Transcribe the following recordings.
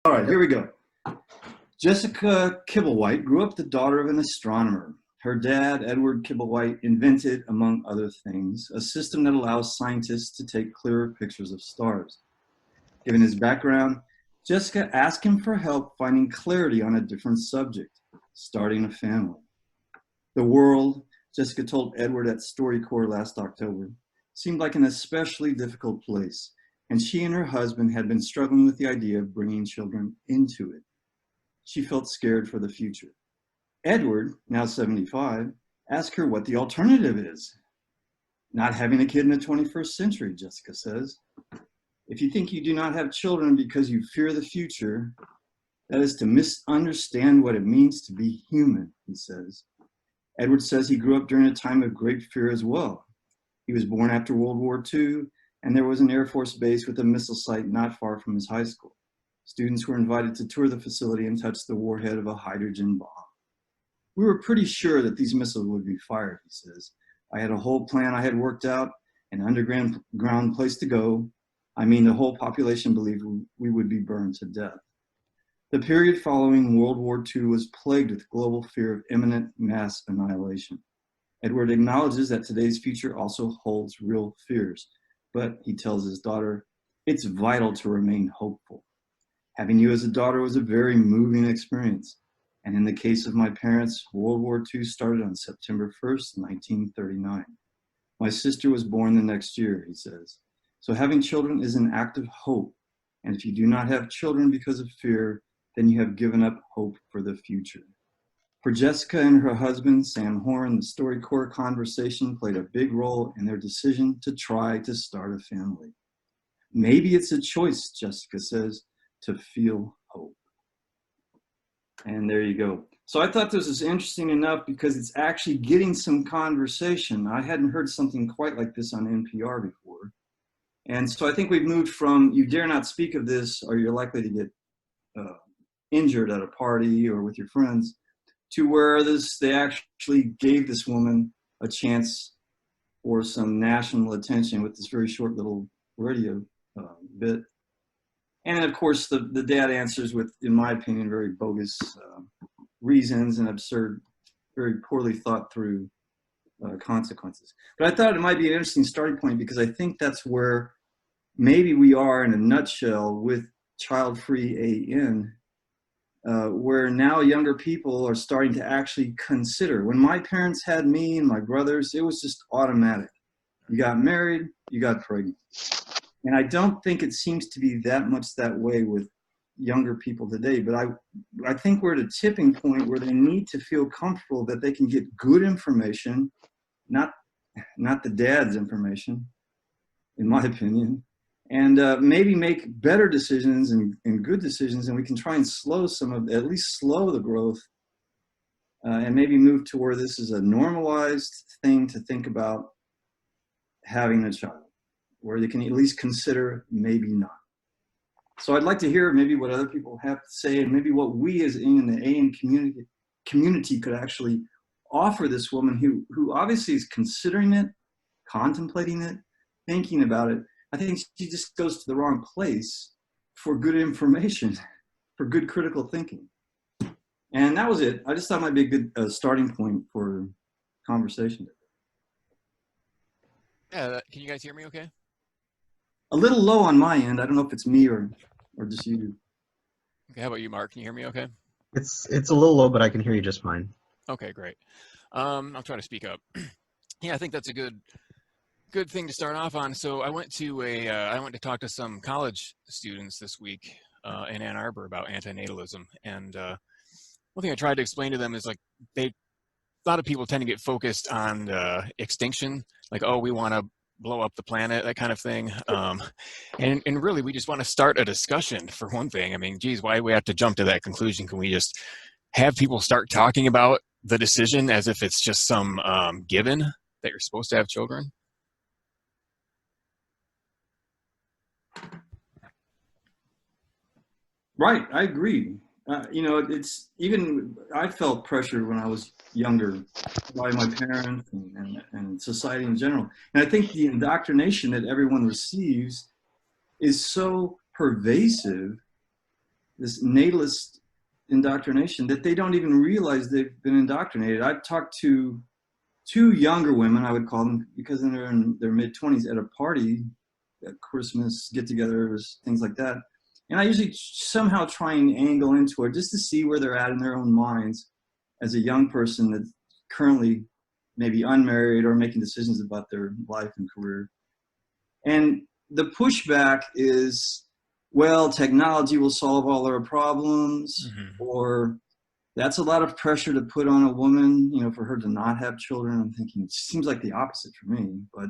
All right, here we go. Jessica Kibble grew up the daughter of an astronomer. Her dad, Edward Kibble, invented, among other things, a system that allows scientists to take clearer pictures of stars. Given his background, Jessica asked him for help finding clarity on a different subject, starting a family. The world, Jessica told Edward at StoryCorps last October, seemed like an especially difficult place, and she and her husband had been struggling with the idea of bringing children into it. She felt scared for the future. Edward, now 75, asked her what the alternative is. Not having a kid in the 21st century, Jessica says. If you think you do not have children because you fear the future, that is to misunderstand what it means to be human, he says. Edward says he grew up during a time of great fear as well. He was born after World War II, and there was an Air Force base with a missile site not far from his high school. Students were invited to tour the facility and touch the warhead of a hydrogen bomb. We were pretty sure that these missiles would be fired, he says. I had a whole plan I had worked out, an underground place to go. I mean, the whole population believed we would be burned to death. The period following World War II was plagued with global fear of imminent mass annihilation. Edward acknowledges that today's future also holds real fears, but he tells his daughter, it's vital to remain hopeful. Having you as a daughter was a very moving experience. And in the case of my parents, World War II started on September 1st, 1939. My sister was born the next year, he says. So having children is an act of hope. And if you do not have children because of fear, then you have given up hope for the future. For Jessica and her husband, Sam Horn, the StoryCorps conversation played a big role in their decision to try to start a family. Maybe it's a choice, Jessica says, to feel hope. And there you go. So I thought this was interesting enough because it's actually getting some conversation. I hadn't heard something quite like this on NPR before. And so I think we've moved from you dare not speak of this or you're likely to get injured at a party or with your friends to where they actually gave this woman a chance for some national attention with this very short little radio bit. And of course, the dad answers with, in my opinion, very bogus reasons and absurd, very poorly thought through consequences. But I thought it might be an interesting starting point because I think that's where maybe we are in a nutshell with child-free AN, where now younger people are starting to actually consider. When my parents had me and my brothers, it was just automatic. You got married, you got pregnant. And I don't think it seems to be that much that way with younger people today, but I think we're at a tipping point where they need to feel comfortable that they can get good information, not the dad's information, in my opinion, and maybe make better decisions and good decisions, and we can try and at least slow the growth and maybe move to where this is a normalized thing to think about having a child, where they can at least consider maybe not. So I'd like to hear maybe what other people have to say and maybe what we as in the AN community could actually offer this woman who obviously is considering it, contemplating it, thinking about it. I think she just goes to the wrong place for good information, for good critical thinking. And that was it. I just thought it might be a good starting point for conversation. Yeah, can you guys hear me okay? A little low on my end. I don't know if it's me or just you. Okay, how about you, Mark? Can you hear me okay? It's a little low, but I can hear you just fine. Okay, great. I'll try to speak up. Yeah, I think that's a good thing to start off on. So I went to talk to some college students this week in Ann Arbor about antinatalism, and one thing I tried to explain to them is like a lot of people tend to get focused on extinction, like, oh, we want to blow up the planet, that kind of thing. And really, we just want to start a discussion for one thing. I mean, geez, why do we have to jump to that conclusion? Can we just have people start talking about the decision as if it's just some given that you're supposed to have children? Right, I agree. It's even, I felt pressure when I was younger by my parents and society in general. And I think the indoctrination that everyone receives is so pervasive this natalist indoctrination that they don't even realize they've been indoctrinated. I've talked to two younger women, I would call them, because they're in their mid-20s at a party, at Christmas get-togethers, things like that. And I usually somehow try and angle into it just to see where they're at in their own minds as a young person that's currently maybe unmarried or making decisions about their life and career. And the pushback is, well, technology will solve all our problems, or that's a lot of pressure to put on a woman, you know, for her to not have children. I'm thinking, it seems like the opposite for me. But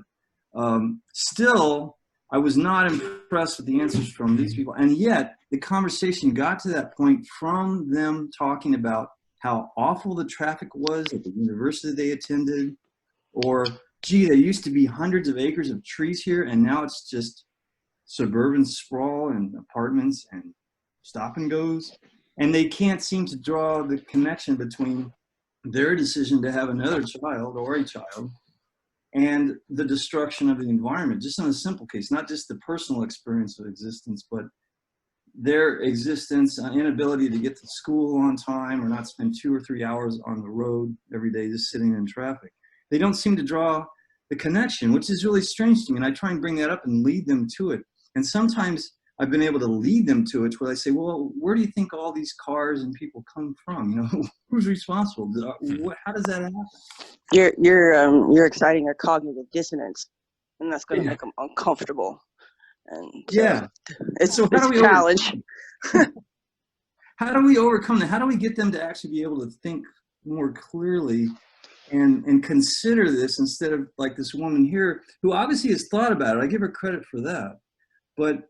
still, I was not impressed with the answers from these people. And yet, the conversation got to that point from them talking about how awful the traffic was at the university they attended, or, gee, there used to be hundreds of acres of trees here, and now it's just suburban sprawl and apartments and stop and goes. And they can't seem to draw the connection between their decision to have another child or a child and the destruction of the environment, just in a simple case, not just the personal experience of existence, but their existence, inability to get to school on time or not spend 2 or 3 hours on the road every day just sitting in traffic. They don't seem to draw the connection, which is really strange to me. And I try and bring that up and lead them to it. And sometimes I've been able to lead them to it where I say, well, where do you think all these cars and people come from? You know, who's responsible? How does that happen? You're exciting their cognitive dissonance, and that's going to make them uncomfortable. And it's a challenge. How do we overcome that? How do we get them to actually be able to think more clearly and consider this instead of like this woman here who obviously has thought about it? I give her credit for that. But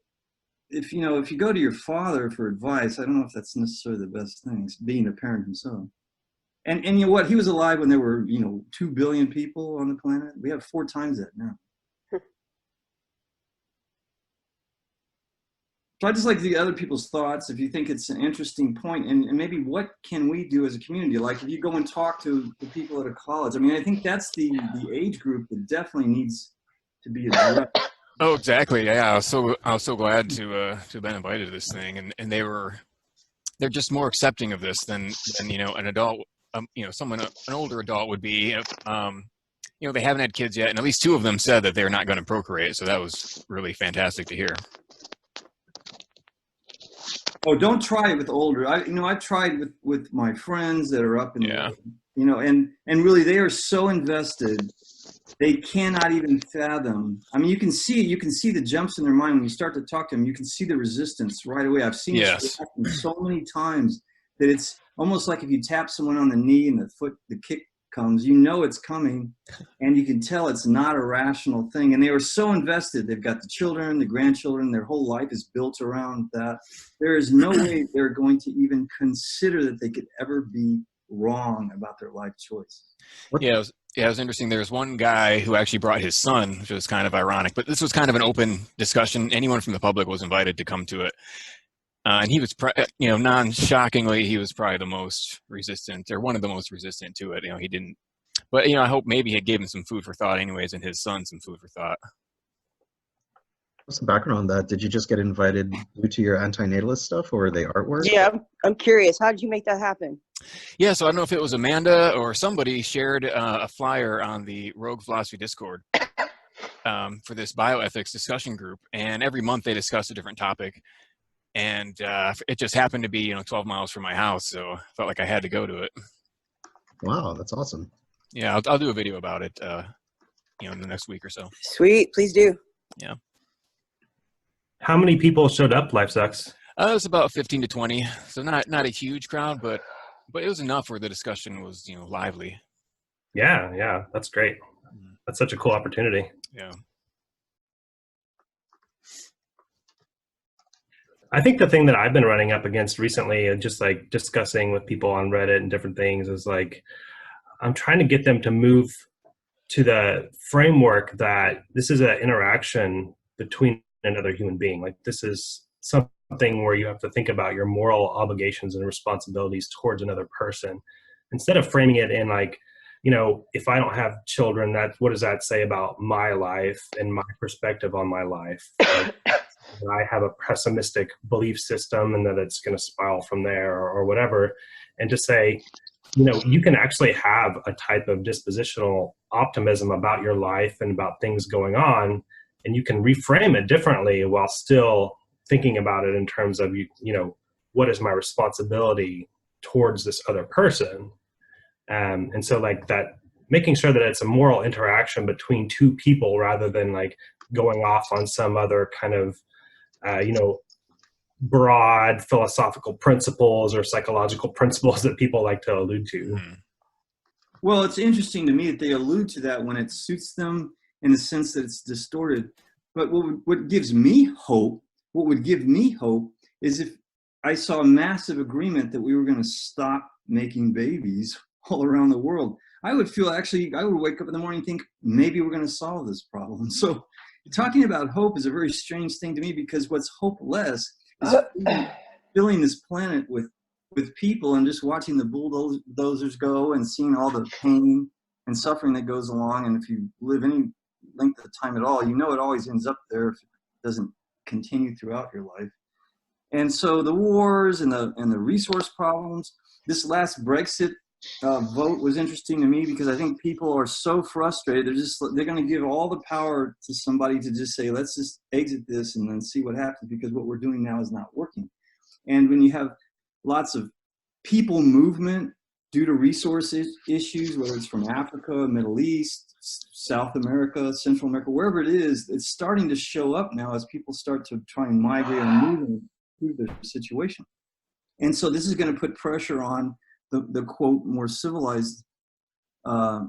if you go to your father for advice, I don't know if that's necessarily the best thing, being a parent himself. And you know what? He was alive when there were, 2 billion people on the planet. We have 4 times that now. So I just like the other people's thoughts, if you think it's an interesting point, and maybe what can we do as a community? Like if you go and talk to the people at a college, I mean, I think that's the age group that definitely needs to be addressed. Oh, exactly. Yeah, I was so glad to have been invited to this thing, and they're just more accepting of this than an adult, an older adult would be. They haven't had kids yet, and at least 2 of them said that they're not going to procreate. So that was really fantastic to hear. Oh, don't try it with older. I've tried with my friends that are up in and really they are so invested. They cannot even fathom. I mean, you can see the jumps in their mind when you start to talk to them. You can see the resistance right away. I've seen it happen so many times that it's almost like if you tap someone on the knee and the kick comes, it's coming, and you can tell it's not a rational thing. And they are so invested. They've got the children, the grandchildren, their whole life is built around that. There is no way they're going to even consider that they could ever be wrong about their life choice. Yeah, it was interesting. There was one guy who actually brought his son, which was kind of ironic, but this was kind of an open discussion. Anyone from the public was invited to come to it. And he was, non-shockingly, he was probably the most resistant, or one of the most resistant to it. He didn't, but I hope maybe it gave him some food for thought anyways, and his son some food for thought. What's the background on that? Did you just get invited due to your antinatalist stuff, or the artwork? Yeah, I'm curious. How did you make that happen? Yeah, so I don't know if it was Amanda or somebody shared a flyer on the Rogue Philosophy Discord for this bioethics discussion group, and every month they discuss a different topic. And it just happened to be, 12 miles from my house, so I felt like I had to go to it. Wow, that's awesome. Yeah, I'll do a video about it, in the next week or so. Sweet, please do. Yeah. How many people showed up, Life Sucks? It was about 15 to 20, so not a huge crowd, but it was enough where the discussion was, lively. Yeah, that's great. That's such a cool opportunity. Yeah. I think the thing that I've been running up against recently, and just like discussing with people on Reddit and different things, is like I'm trying to get them to move to the framework that this is an interaction between another human being. Like this is something where you have to think about your moral obligations and responsibilities towards another person, instead of framing it in like, if I don't have children, what does that say about my life and my perspective on my life? Like, that I have a pessimistic belief system and that it's going to spiral from there or whatever, and to say, you know, you can actually have a type of dispositional optimism about your life and about things going on, and you can reframe it differently while still thinking about it in terms of, you know, what is my responsibility towards this other person? And so like that, making sure that it's a moral interaction between two people rather than like going off on some other kind of, you know, broad philosophical principles or psychological principles that people like to allude to. Mm-hmm. Well, it's interesting to me that they allude to that when it suits them in the sense that it's distorted. But what gives me hope, what would give me hope is if I saw a massive agreement that we were going to stop making babies all around the world. I would feel actually, I would wake up in the morning and think, maybe we're going to solve this problem. So talking about hope is a very strange thing to me, because what's hopeless is filling this planet with people and just watching the bulldozers go and seeing all the pain and suffering that goes along. And if you live any length of time at all, you know it always ends up there if it doesn't continue throughout your life. And so the wars and the resource problems, this last Brexit vote was interesting to me, because I think people are so frustrated. They're going to give all the power to somebody to just say, let's just exit this and then see what happens, because what we're doing now is not working. And when you have lots of people movement due to resource issues, whether it's from Africa, Middle East, South America, Central America, wherever it is, it's starting to show up now as people start to try and migrate and move through their situation. And so this is going to put pressure on the quote more civilized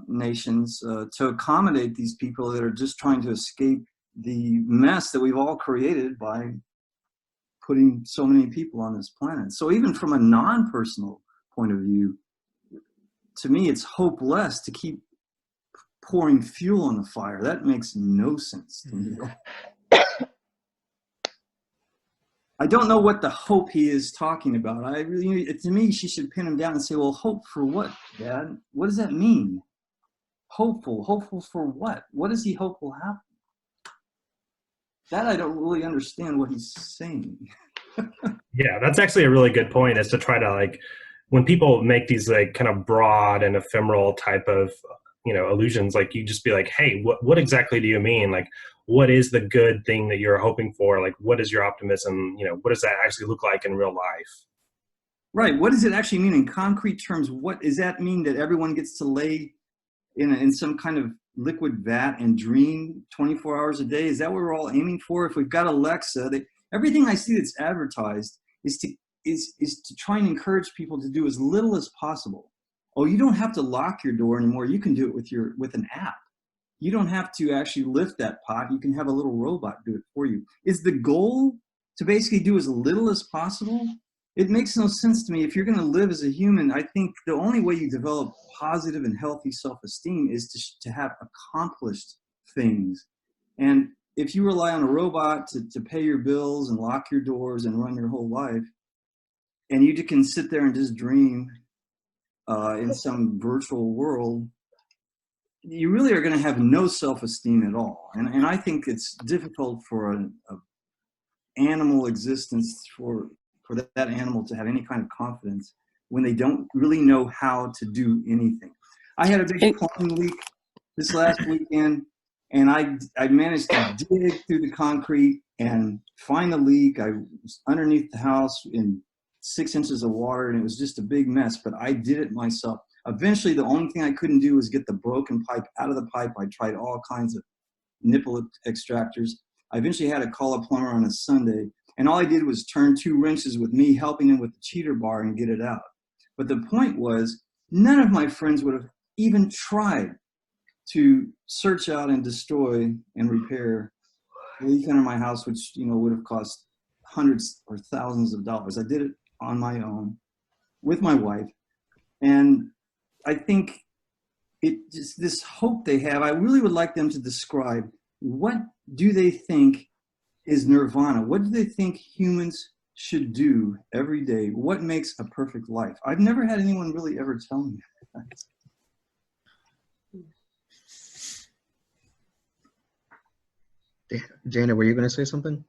nations to accommodate these people that are just trying to escape the mess that we've all created by putting so many people on this planet. So even from a non-personal point of view, to me, it's hopeless to keep pouring fuel on the fire. That makes no sense to me. I don't know what the hope he is talking about. To me, she should pin him down and say, well, hope for what, Dad? What does that mean? Hopeful for what? What does he hope will happen? That I don't really understand what he's saying. Yeah, that's actually a really good point, is to try to, like, when people make these like kind of broad and ephemeral type of, you know, illusions, like you just be like, hey, what exactly do you mean? Like, what is the good thing that you're hoping for? Like, what is your optimism? You know, what does that actually look like in real life? Right. What does it actually mean in concrete terms? What does that mean, that everyone gets to lay in some kind of liquid vat and dream 24 hours a day? Is that what we're all aiming for? If we've got Alexa, everything I see that's advertised is to try and encourage people to do as little as possible. Oh, you don't have to lock your door anymore. You can do it with an app. You don't have to actually lift that pot. You can have a little robot do it for you. Is the goal to basically do as little as possible? It makes no sense to me. If you're going to live as a human, I think the only way you develop positive and healthy self-esteem is to have accomplished things. And if you rely on a robot to pay your bills and lock your doors and run your whole life, and you can sit there and just dream in some virtual world, you really are going to have no self-esteem at all. And I think it's difficult for an animal existence, for that animal to have any kind of confidence when they don't really know how to do anything. I had a big plumbing leak this last weekend, and I managed to dig through the concrete and find the leak. I was underneath the house in 6 inches of water, and it was just a big mess, but I did it myself. Eventually, the only thing I couldn't do was get the broken pipe out of the pipe. I tried all kinds of nipple extractors. I eventually had to call a plumber on a Sunday, and all I did was turn 2 wrenches with me helping him with the cheater bar and get it out. But the point was, none of my friends would have even tried to search out and destroy and repair the leak under my house, which, you know, would have cost hundreds or thousands of dollars. I did it on my own with my wife. And I think it just, this hope they have, I really would like them to describe, what do they think is nirvana? What do they think humans should do every day? What makes a perfect life? I've never had anyone really ever tell me that. Dana, were you going to say something?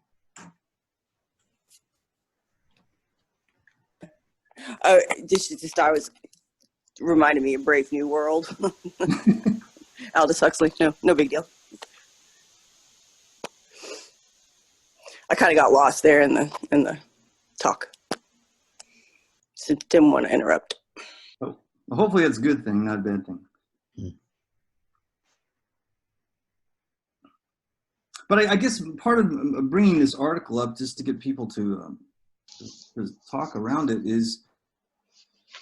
Just I was reminded me of Brave New World. Aldous Huxley. No big deal. I kind of got lost there in the talk. So didn't want to interrupt. Oh, hopefully it's a good thing, not a bad thing. But I guess part of bringing this article up, just to get people to talk around it, is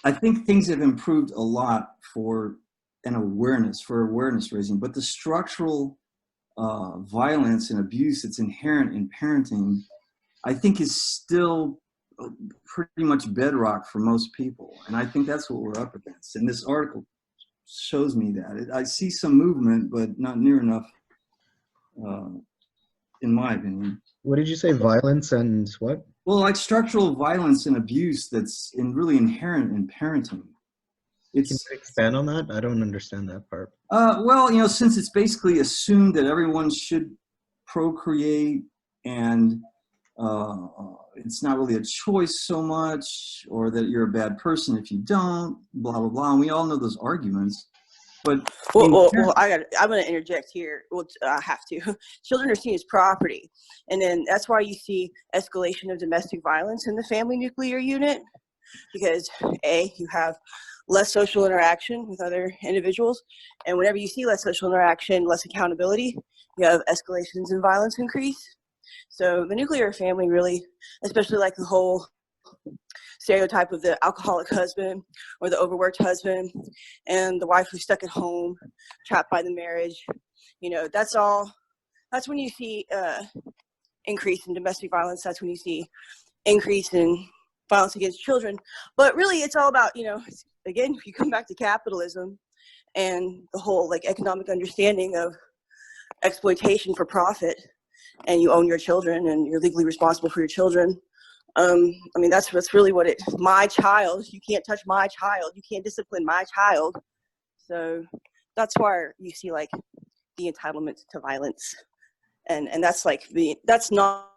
I think things have improved a lot for awareness raising, but the structural violence and abuse that's inherent in parenting, I think, is still pretty much bedrock for most people. And I think that's what we're up against. And this article shows me that. I see some movement, but not near enough, in my opinion. What did you say? Violence and what? Well, like structural violence and abuse that's really inherent in parenting. Can you expand on that? I don't understand that part. Well, since it's basically assumed that everyone should procreate, and it's not really a choice so much, or that you're a bad person if you don't, blah, blah, blah. And we all know those arguments. But well, I'm going to interject here. Well, I have to. Children are seen as property. And then that's why you see escalation of domestic violence in the family nuclear unit. Because you have less social interaction with other individuals. And whenever you see less social interaction, less accountability, you have escalations in violence increase. So the nuclear family really, especially like the whole stereotype of the alcoholic husband or the overworked husband and the wife who's stuck at home, trapped by the marriage, that's when you see increase in domestic violence. That's when you see increase in violence against children. But really it's all about, again, if you come back to capitalism and the whole like economic understanding of exploitation for profit, and you own your children and you're legally responsible for your children. That's really what my child, you can't touch my child. You can't discipline my child. So that's why you see like the entitlement to violence. And that's like that's not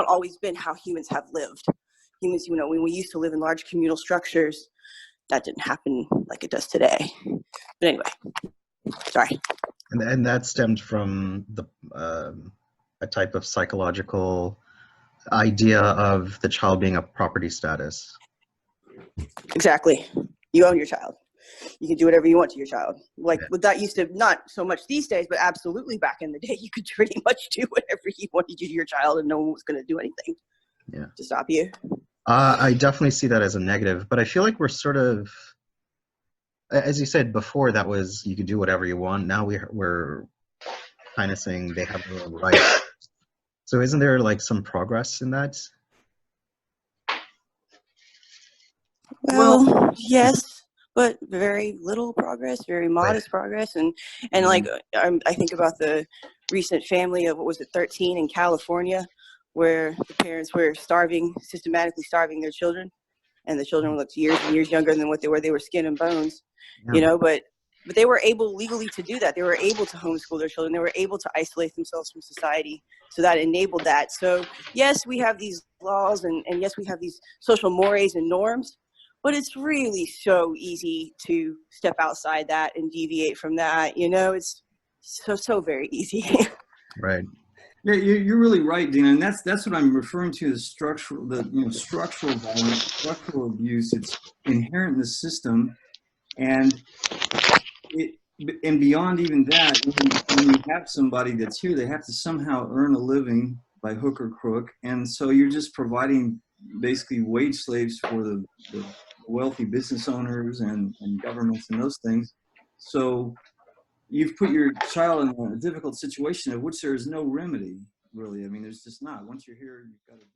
always been how humans have lived. Humans, when we used to live in large communal structures, that didn't happen like it does today. But anyway, sorry. And that stemmed from a type of psychological idea of the child being a property status. Exactly. You own your child. You can do whatever you want to your child. Like that used to, not so much these days, but absolutely back in the day, you could pretty much do whatever you wanted to do to your child and no one was going to do anything to stop you. I definitely see that as a negative, but I feel like we're sort of, as you said before, that was you could do whatever you want. Now we're kind of saying they have the right. So isn't there like some progress in that? Well, yes, but very little progress, very modest progress. And like, I think about the recent family of, 13 in California, where the parents were systematically starving their children. And the children looked years and years younger than what they were. They were skin and bones, but they were able legally to do that. They were able to homeschool their children. They were able to isolate themselves from society. So that enabled that. So yes, we have these laws and yes, we have these social mores and norms, but it's really so easy to step outside that and deviate from that. It's so very easy. Right. Yeah, you're really right, Dina, and that's what I'm referring to as structural violence, structural abuse. It's inherent in the system, and beyond even that, when you have somebody that's here, they have to somehow earn a living by hook or crook, and so you're just providing basically wage slaves for the wealthy business owners and governments and those things. So you've put your child in a difficult situation of which there is no remedy, really. I mean, there's just not. Once you're here, you've got to